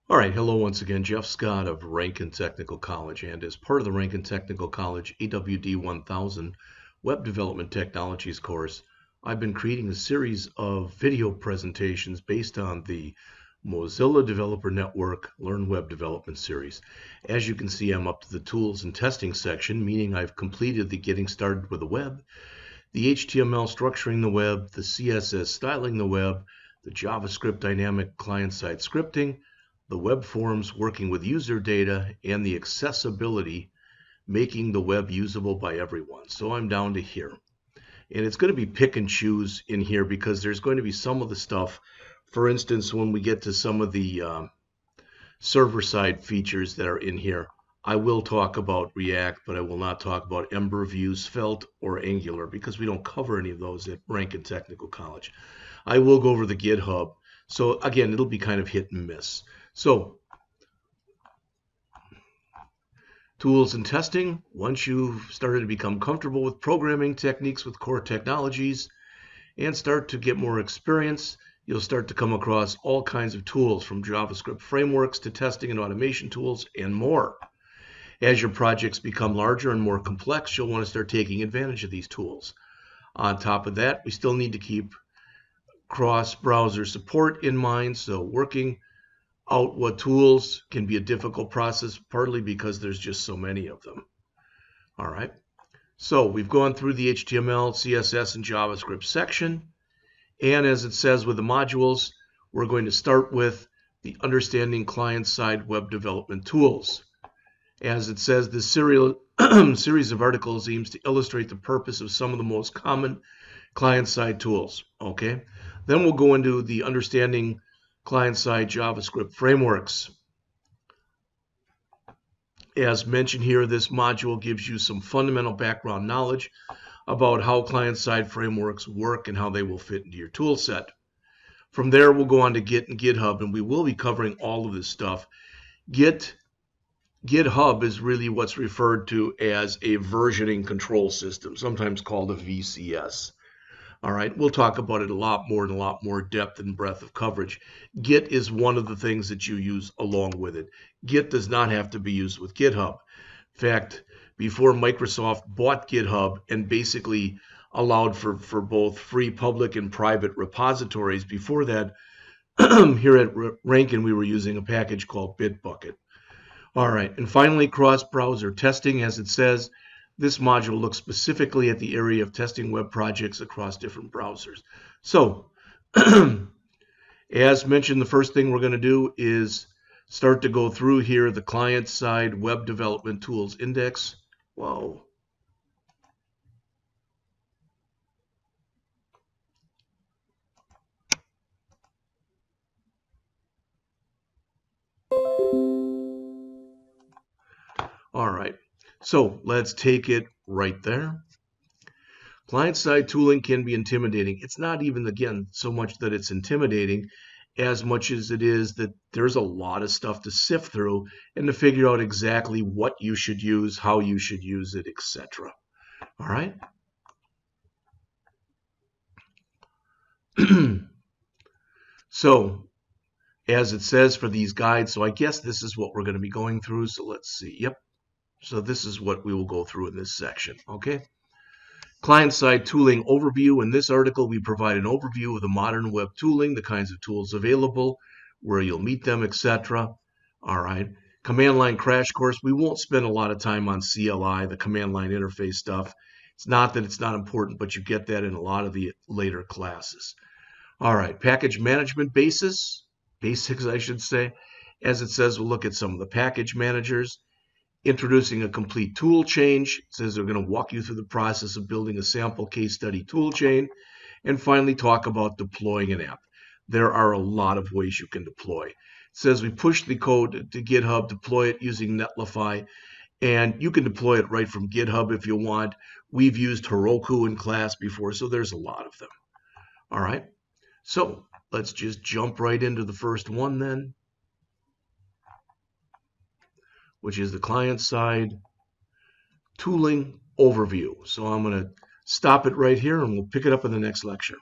All right, hello once again, Jeff Scott of Rankin Technical College, and as part of the Rankin Technical College AWD 1000 Web Development Technologies course, I've been creating a series of video presentations based on the Mozilla Developer Network Learn Web Development series. As you can see, I'm up to the tools and testing section, meaning I've completed the getting started with the web, the HTML structuring the web, the CSS styling the web, the JavaScript dynamic client-side scripting, the web forms working with user data, and the accessibility, making the web usable by everyone. So I'm down to here. And it's going to be pick and choose in here because there's going to be some of the stuff, for instance, when we get to some of the server-side features that are in here, I will talk about React, but I will not talk about Ember, Vue, Svelte, or Angular because we don't cover any of those at Rankin Technical College. I will go over the GitHub. So again, it'll be kind of hit and miss. So tools and testing, once you've started to become comfortable with programming techniques with core technologies and start to get more experience, you'll start to come across all kinds of tools from JavaScript frameworks to testing and automation tools and more. As your projects become larger and more complex, you'll want to start taking advantage of these tools. On top of that, we still need to keep cross-browser support in mind, so working out what tools can be a difficult process, partly because there's just so many of them. All right, so we've gone through the HTML, CSS, and JavaScript section, and as it says with the modules, we're going to start with the understanding client-side web development tools. As it says, this series of articles aims to illustrate the purpose of some of the most common client-side tools. Okay, then we'll go into the understanding client-side JavaScript frameworks. As mentioned here, this module gives you some fundamental background knowledge about how client-side frameworks work and how they will fit into your tool set. From there, we'll go on to Git and GitHub, and we will be covering all of this stuff. GitHub is really what's referred to as a versioning control system, sometimes called a VCS. All right, we'll talk about it a lot more depth and breadth of coverage. Git is one of the things that you use along with it. Git does not have to be used with GitHub. In fact, before Microsoft bought GitHub and basically allowed for both free public and private repositories, before that, here at Rankin, we were using a package called Bitbucket. All right, and finally, cross-browser testing, as it says, this module looks specifically at the area of testing web projects across different browsers. So, as mentioned, the first thing we're going to do is start to go through here the client-side web development tools index. Whoa. All right, so let's take it right there. Client-side tooling can be intimidating. It's not even, again, so much that it's intimidating as much as it is that there's a lot of stuff to sift through and to figure out exactly what you should use, how you should use it, etc. All right? So, as it says for these guides, so I guess this is what we're going to be going through. So let's see. Yep. So this is what we will go through in this section. Okay. Client-side tooling overview. In this article, we provide an overview of the modern web tooling, the kinds of tools available, where you'll meet them, etc. All right. Command line crash course. We won't spend a lot of time on CLI, the command line interface stuff. It's not that it's not important, but you get that in a lot of the later classes. All right. Package management basics, I should say. As it says, we'll look at some of the package managers. Introducing a complete tool change. It says they're going to walk you through the process of building a sample case study tool chain. And finally, talk about deploying an app. There are a lot of ways you can deploy. It says we push the code to GitHub, deploy it using Netlify, and you can deploy it right from GitHub if you want. We've used Heroku in class before, so there's a lot of them. All right, so let's just jump right into the first one then, which is the client-side tooling overview. So I'm going to stop it right here and we'll pick it up in the next lecture.